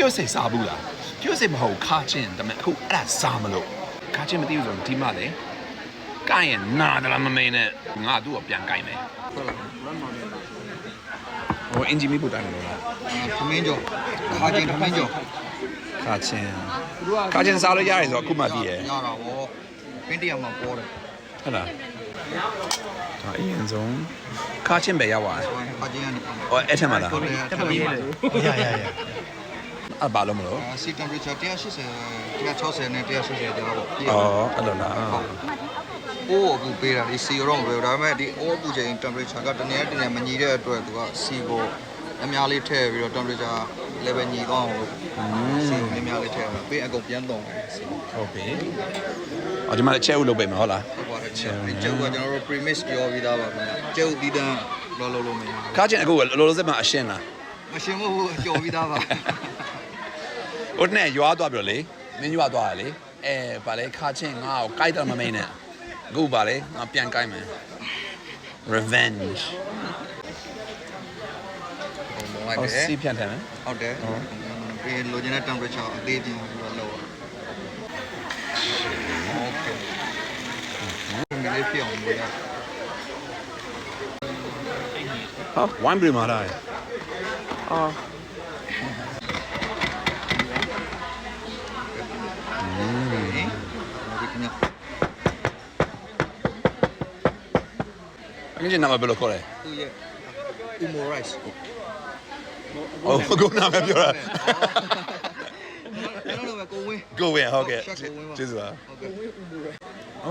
ပြောစိတ်စားဘူးလားပြောစိတ်မဟုတ်ခါချင်းဒါပေမဲ့အခုအဲ့ဒါစားမလို့ခါချင်းမသိဘူးဆိုဒီမှလေကိုင်ရင်နာတယ်လားမမင်းနဲ့ငါသူ့ကိုပြန်ကိုင်မယ်ဟိုအင်ဂျီမီပူတိုင်းလို့လားသမင်းကျော်ခါချင်းသမင်းကျော်ခါချင်းစားလို့ရတယ်ဆိုတော့အခုမှသိရရတာဗောပင်းတရမှာပေါ်တယ်ဟုတ်လားဒါအရင်ဆုံးခါချင်းပဲရောက်သွားတယ်ခါချင်းကနေဟောအဲ့ထက်မှလားတက်ပြီးရအဘာလို့မလို့စီ temperature 180 160နဲ့180ကျော်ပေါ့အော်အဲ့လိုလားအိုးပူပေးတာဒီစီရောပဲဒါပေမဲ့ဒီအိုးပူချိန် temperature ကတနေ့တနေ့မညီတဲ့အတွက်သူကစီကိုအများလေးထည့်ပြီးတော့ temperature level ညီသွားအောင်စီကိုအများလေးထည့်ပေးအကုန်ပြန်တော့စီဟုတ်ပြီအော်ဒီမှာချက်ဥလုပ်ပေးမှာဟုတ်လားဟုတ်ပါတယ်ချက်ဥကကျွန်တော်တို့ premix ပြောပြီးသားပါခင်ဗျချက်ဥတီးတန်းလောလောလို့မရဘူးခါချင်းအခုလောလောဆယ်မှာအရှင်းလားမရှင်းဘူးကြော်ပြီးသားပါဟိုနဲ့ရွာသွားပြီလေမင်းရွာသွားရလေဗာလေခါချင်းငါ့ကိုကိုက်တော့မမင်းနဲ့အခုဗာလေငါပြန်ကိုက်မယ် revenge ဟုတ်တယ်စီးပြန်တယ်ဟုတ်တယ်ပြီးလိုချင်တဲ့ temperature အသေးပြင်ပြီးတော့လောက်โอเคဒီလေးပြောင်းလို့ရဟာဝိုင်းပြီးမှာလားအော်你这哪么不落课嘞？对呀，Umo rice。哦，我哪么表了？那个高温。高温，好嘅，就是吧。哦。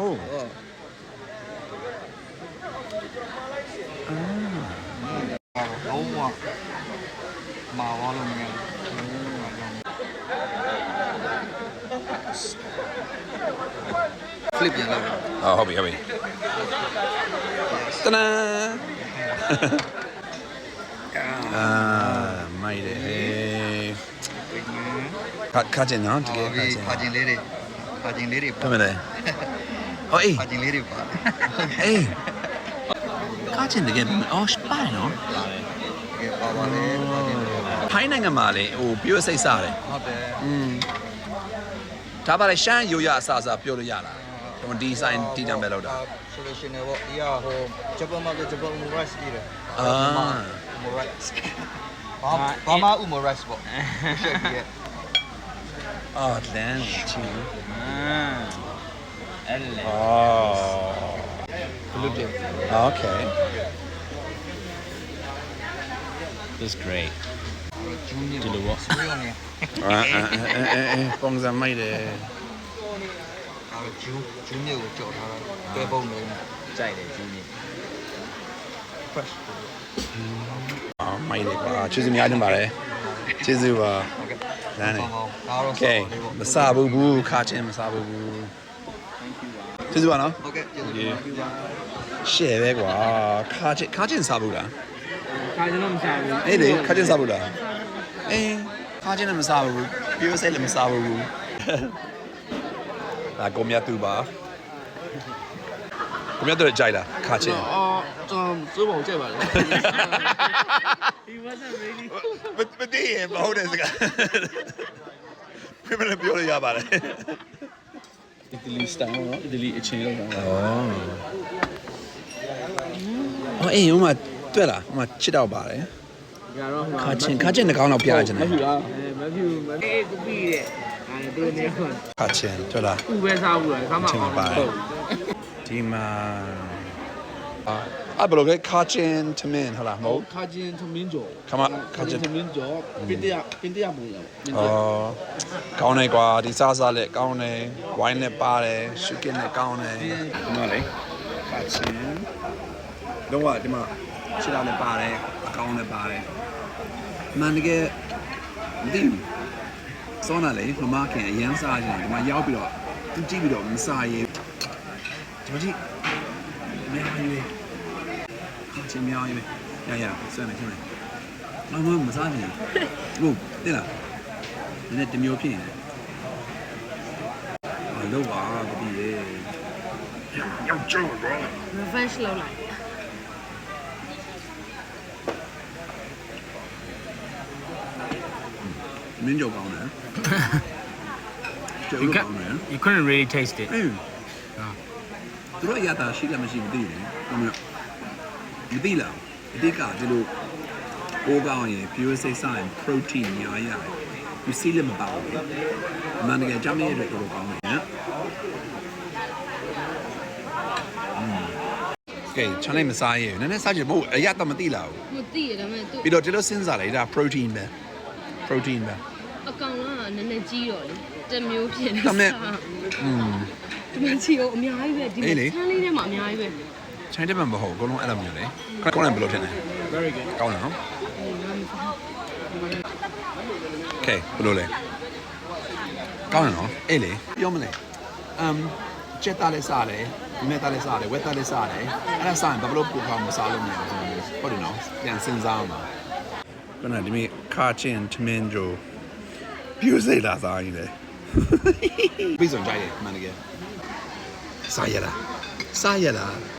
好啊，麻花了没有？flip ပြန်လုပ်။ဟုတ်ပြီ။တနာမိုက်တယ်ခါကျင်နော်တကယ်ခါကျင်လေးတွေပါမယ်ဟောအေးခါကျင်လေးတွေပါအေးခါကျင်တကယ်အော်စပိုင်နော်တကယ်ပါပါလေဖိုင်းနိုင်ငံမှာလေဟိုပြောစိတ်စားတယ်ဟုတ်တယ်ဒါပါလေရှမ်းရိုးရအစားပြောလို့ရလားဒီဆိုင်တီးတံပဲလောက်တာ solution နဲ့ပေါ့ဒီကဟို Japan market Japan Umo rice ကြီးတယ်Umo rice ဘာမှ Umo rice ပေါ့ရှက်ကြီးအော်လမ်းချင်းအဲ့လေဘလို့တယ် Okay That's great ဒီလိုပေါ့ပုံစံမိုက်တယ်ဂျူးမြစ်ကိုကြော်ထားတာဘဲပုံလုံးကြိုက်တယ်ဂျူးမြစ် fresh မိုက်တယ်ကွာကျေးဇူးများတင်ပါတယ်ကျေးဇူးပါဟုတ်ကဲ့လမ်းနေဒါတော့ကဲမစားဘူးခါချင်းမစားဘူးကျေးဇူးပါနော်ဟုတ်ကဲ့ကျေးဇူးပါရှယ်ပဲကွာခါချင်းစားဘူးလားခါချင်းတော့မစားဘူးအေးလေခါချင်းစားဘူးလားအေးခါချင်းလည်းမစားဘူးပြောစိတ်လည်းမစားဘူးဒါကိုမြတ်သူပါကိုမြတ်သူကြိုက်လားခါချင်းစိုးပုံကြိုက်ပါလေ He wasn't really မတည်ရင်မဟုတ်တဲ့စကားပြမလို့ပြောလို့ရပါတယ် Italy style နော် Italy အချင်းလောက်တာအေးဟိုမှာတွေ့လားဟိုမှာချစ်တော့ပါတယ်ခါချင်းတစ်ကောင်းတော့ပြရချင်တယ်မဖြူကိုပြီးတဲ့အဲ့ဒါနေမှာခါချင်းတွေ့လားဥပဲစားဘူးလားစားမှာပါတယ်ဒီမှာဘယ်လိုလဲခါချင်းထမင်းဟုတ်လားမဟုတ်ခါချင်းထမင်းကျော်ခါချင်းထမင်းကျော်ပင်တရပုံရကောင်းတယ်ကွာဒီစားလက်ကောင်းတယ်ဝိုင်းနဲ့ပါတယ်ရှုကင်းနဲ့ကောင်းတယ်ဒီမှာလေခါချင်းတော့ဒီမှာခြေထောက်နဲ့ပါတယ်အကောင်းနဲ့ပါတယ်မှန်တကယ်မသိဘူးစောနာလေမမခင်အရန်စားကြတယ်ဒီမှာရောက်ပြီးတော့သူကြည့်ပြီးတော့မစားရေးဒီမှာကြည့်များရေးချင်းများရေးရဆွဲမယ်ချင်းမယ်မစားနေဟုတ်တဲ့လားဒီနေ့တမျိုးဖြစ်နေတယ်လို့ပါတပည့်ရေရောက်ကျိုးတော့ revenge လောက်လိုက် မင်းကြောက်ကောင်းတယ်ကျုပ် You ကောင်းတယ် you couldn't really taste it. အေးသူတို့အရသာရှိလည်းမရှိမသိဘူး။မသိလား။အတိတ်ကဒီလိုပိုးကောင်းရင် pure စိတ်ဆိုင် protein များရတယ်။ဒီစီးလည်းမပါဘူးလေ။အမှန်တကယ်ကြောင်းရည်အတွက်တော်တော်ကောင်းတယ်နော်။ကဲချမ်းလိုက်မစားရည်နည်းနည်းစားကြည့်မဟုတ်အရသာမသိလားဘူး မသိရဒါပေမဲ့သူ ပြီးတော့ဒီလိုစဉ်းစားလိုက်ဒါ protein ပဲ protein ပဲ အကောင်ကနည်းနည်းကြီးတော့လေတစ်မျိုးဖြစ်နေ ဒါပေမဲ့ ဒီမှာချီကိုအများကြီးပဲဒီမှာချမ်းလေးထဲမှာအများကြီးပဲ ချိုင်းတဲ့မှာမဟုတ်အကုန်လုံးအဲ့လိုမျိုးလေကောင်းတယ်ဘယ်လိုဖြစ်လဲ Very good. ကောင်းတယ်နော်โอเคဘယ်လိုလဲကောင်းတယ်နော်အေးလေပြောမလဲကျက်သားလေးစားတယ်မြက်သားလေးစားတယ်ဝက်သားလေးစားတယ်အဲ့ဒါစားရင်ဘာလို့ပူကောင်းမစားလို့မရဘူးဟုတ်တယ်နော်ပြန်စဉ်းစားအောင်ပါခုနကဒီမိခါချင်းထမင်းဂျိုပြူစိတ်လာစားရင်လေပြီးဆုံးကြိုက်တယ်မှန်တကယ်စားရလား